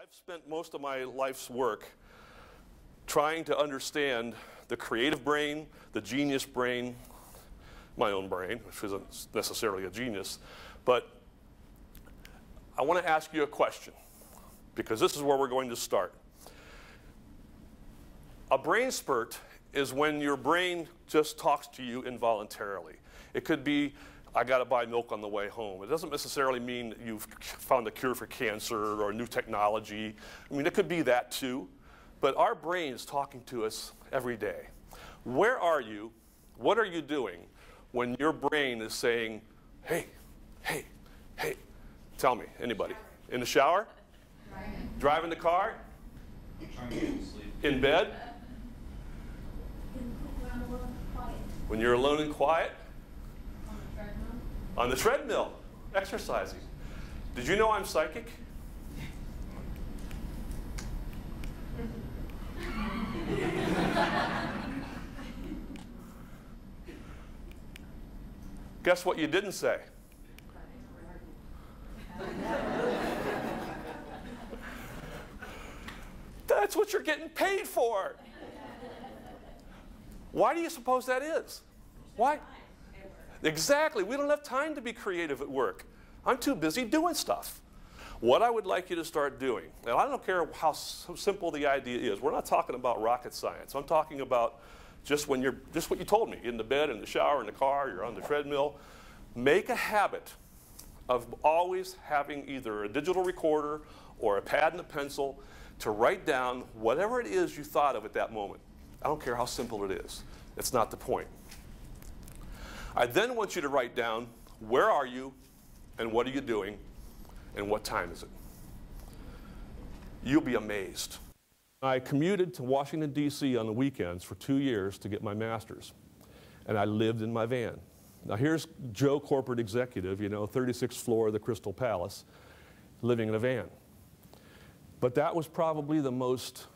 I've spent most of my life's work trying to understand the creative brain, the genius brain, my own brain, which isn't necessarily a genius, but I want to ask you a question, because this is where we're going to start. A brain spurt is when your brain just talks to you involuntarily. It could be, I got to buy milk on the way home. It doesn't necessarily mean that you've found a cure for cancer or new technology. I mean, it could be that too. But our brain is talking to us every day. Where are you? What are you doing when your brain is saying, hey, hey, hey? Tell me, anybody. In the shower? Driving the car? Trying to get to sleep. In bed? When you're alone and quiet? On the treadmill, exercising. Did you know I'm psychic? Guess what you didn't say? That's what you're getting paid for. Why do you suppose that is? Why? Exactly. We don't have time to be creative at work. I'm too busy doing stuff. What I would like you to start doing, and I don't care how simple the idea is. We're not talking about rocket science. I'm talking about just what you told me, in the bed, in the shower, in the car, you're on the treadmill. Make a habit of always having either a digital recorder or a pad and a pencil to write down whatever it is you thought of at that moment. I don't care how simple it is. It's not the point. I then want you to write down, where are you, and what are you doing, and what time is it? You'll be amazed. I commuted to Washington, D.C. on the weekends for 2 years to get my master's, and I lived in my van. Now here's Joe, corporate executive, 36th floor of the Crystal Palace, living in a van. But that was probably the most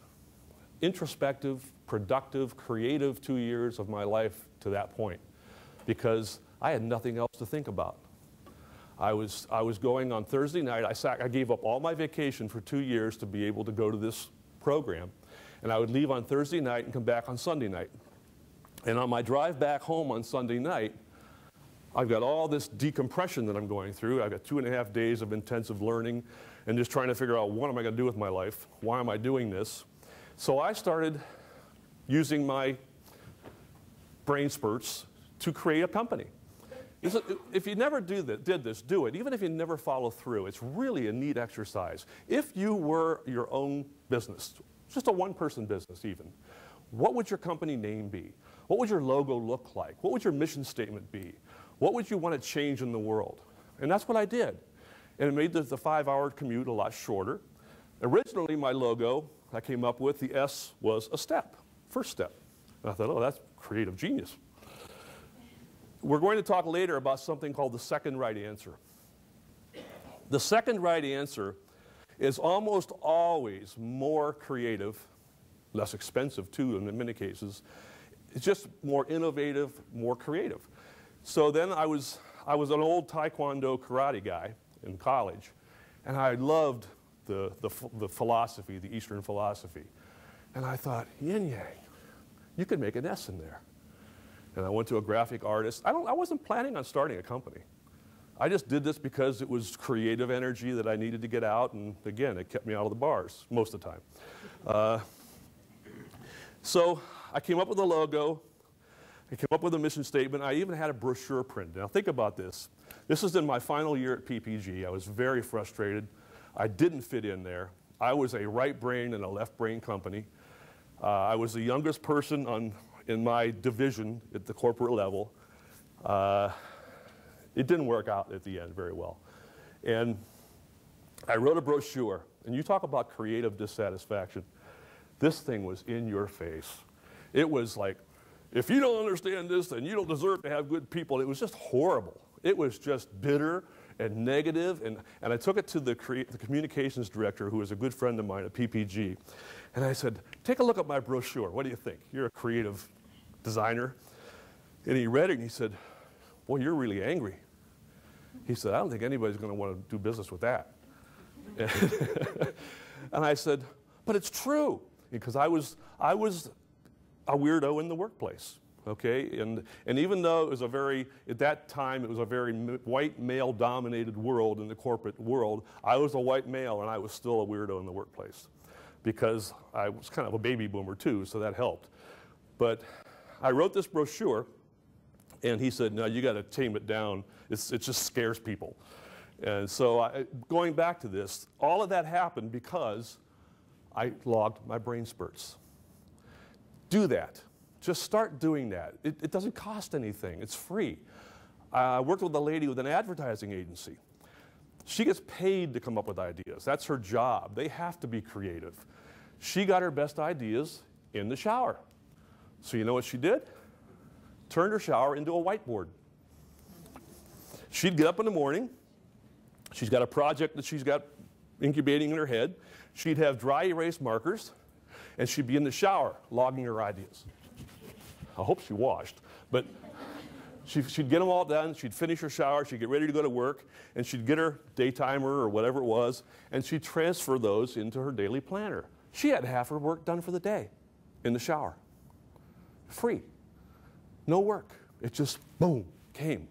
introspective, productive, creative 2 years of my life to that point, because I had nothing else to think about. I was going on Thursday night. I gave up all my vacation for 2 years to be able to go to this program. And I would leave on Thursday night and come back on Sunday night. And on my drive back home on Sunday night, I've got all this decompression that I'm going through. I've got 2.5 days of intensive learning and just trying to figure out, what am I going to do with my life? Why am I doing this? So I started using my brain spurts to create a company. If you never did this, do it. Even if you never follow through, it's really a neat exercise. If you were your own business, just a one-person business even, what would your company name be? What would your logo look like? What would your mission statement be? What would you want to change in the world? And that's what I did. And it made the 5-hour commute a lot shorter. Originally, my logo I came up with, the S was a step, first step. And I thought, oh, that's creative genius. We're going to talk later about something called the second right answer. The second right answer is almost always more creative, less expensive too in many cases. It's just more innovative, more creative. So then I was an old Taekwondo karate guy in college, and I loved the philosophy, the Eastern philosophy. And I thought, yin yang, you could make an S in there. And I went to a graphic artist. I wasn't planning on starting a company. I just did this because it was creative energy that I needed to get out, and again, it kept me out of the bars most of the time. So I came up with a logo. I came up with a mission statement. I even had a brochure printed. Now think about this. This is in my final year at PPG. I was very frustrated. I didn't fit in there. I was a right brain and a left brain company. I was the youngest person in my division at the corporate level. It didn't work out at the end very well. And I wrote a brochure, and you talk about creative dissatisfaction. This thing was in your face. It was like, if you don't understand this, then you don't deserve to have good people. It was just horrible. It was just bitter and negative, and I took it to the communications director, who was a good friend of mine at PPG, and I said, take a look at my brochure. What do you think? You're a creative designer. And he read it, and he said, boy, you're really angry. He said, I don't think anybody's going to want to do business with that. And I said, but it's true, because I was a weirdo in the workplace, okay? And even though it was at that time, it was a very white male-dominated world in the corporate world, I was a white male and I was still a weirdo in the workplace, because I was kind of a baby boomer too, so that helped. But I wrote this brochure, and he said, no, you got to tame it down. It just scares people. And so going back to this, all of that happened because I logged my brain spurts. Do that. Just start doing that. It doesn't cost anything. It's free. I worked with a lady with an advertising agency. She gets paid to come up with ideas. That's her job. They have to be creative. She got her best ideas in the shower. So you know what she did? Turned her shower into a whiteboard. She'd get up in the morning. She's got a project that she's got incubating in her head. She'd have dry erase markers, and she'd be in the shower logging her ideas. I hope she washed, but she'd get them all done. She'd finish her shower. She'd get ready to go to work, and she'd get her daytimer or whatever it was, and she'd transfer those into her daily planner. She had half her work done for the day in the shower. Free. No work. It just, boom, came.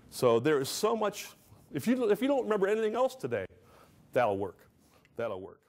So there is so much. If you don't remember anything else today, that'll work. That'll work.